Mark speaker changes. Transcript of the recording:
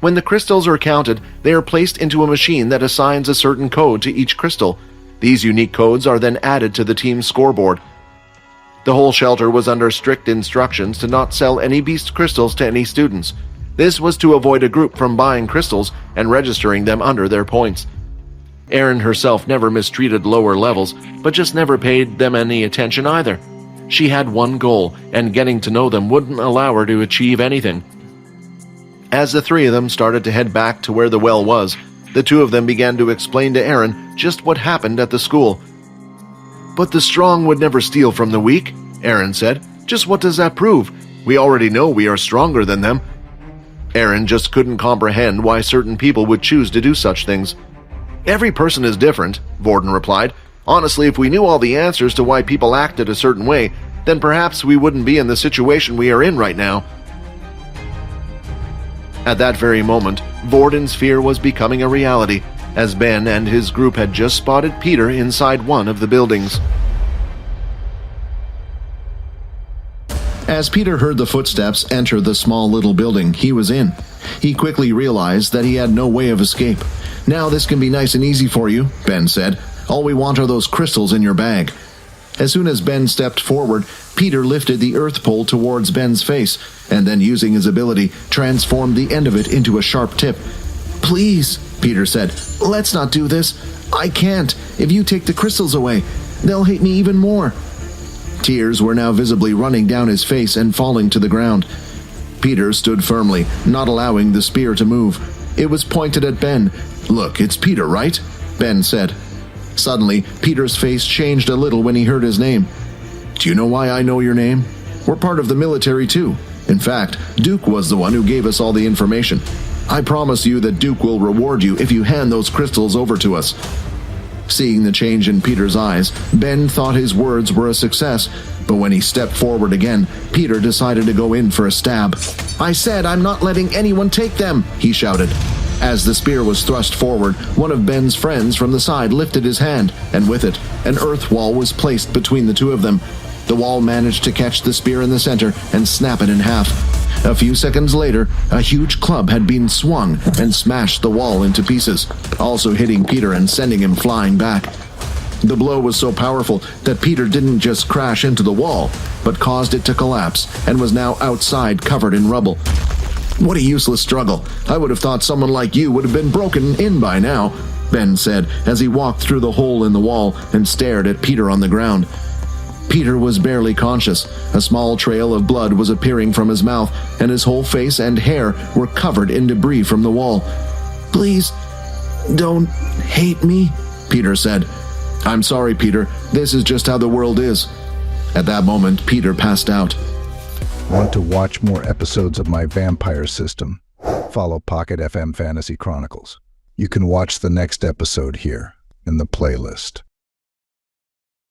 Speaker 1: When the crystals are counted, they are placed into a machine that assigns a certain code to each crystal. These unique codes are then added to the team's scoreboard. The whole shelter was under strict instructions to not sell any beast crystals to any students. This was to avoid a group from buying crystals and registering them under their points. Erin herself never mistreated lower levels, but just never paid them any attention either. She had one goal, and getting to know them wouldn't allow her to achieve anything. As the three of them started to head back to where the well was, the two of them began to explain to Erin just what happened at the school. "But the strong would never steal from the weak," Erin said. "Just what does that prove? We already know we are stronger than them." Erin just couldn't comprehend why certain people would choose to do such things. "Every person is different," Vorden replied. "Honestly, if we knew all the answers to why people acted a certain way, then perhaps we wouldn't be in the situation we are in right now." At that very moment, Vorden's fear was becoming a reality, as Ben and his group had just spotted Peter inside one of the buildings. As Peter heard the footsteps enter the small little building he was in, he quickly realized that he had no way of escape. "Now this can be nice and easy for you," Ben said. "All we want are those crystals in your bag." As soon as Ben stepped forward, Peter lifted the earth pole towards Ben's face, and then using his ability, transformed the end of it into a sharp tip. "Please," Peter said, "let's not do this. I can't. If you take the crystals away, they'll hate me even more." Tears were now visibly running down his face and falling to the ground. Peter stood firmly, not allowing the spear to move. It was pointed at Ben. "Look, it's Peter, right?" Ben said. Suddenly, Peter's face changed a little when he heard his name. "Do you know why I know your name? We're part of the military too. In fact, Duke was the one who gave us all the information. I promise you that Duke will reward you if you hand those crystals over to us." Seeing the change in Peter's eyes, Ben thought his words were a success, but when he stepped forward again, Peter decided to go in for a stab. "I said I'm not letting anyone take them," he shouted. As the spear was thrust forward, one of Ben's friends from the side lifted his hand, and with it, an earth wall was placed between the two of them. The wall managed to catch the spear in the center and snap it in half. A few seconds later, a huge club had been swung and smashed the wall into pieces, also hitting Peter and sending him flying back. The blow was so powerful that Peter didn't just crash into the wall, but caused it to collapse and was now outside covered in rubble. "What a useless struggle. I would have thought someone like you would have been broken in by now," Ben said as he walked through the hole in the wall and stared at Peter on the ground. Peter was barely conscious. A small trail of blood was appearing from his mouth, and his whole face and hair were covered in debris from the wall. "Please, don't hate me," Peter said. "I'm sorry, Peter. This is just how the world is." At that moment, Peter passed out.
Speaker 2: Want to watch more episodes of my vampire system? Follow Pocket FM Fantasy Chronicles. You can watch the next episode here in the playlist.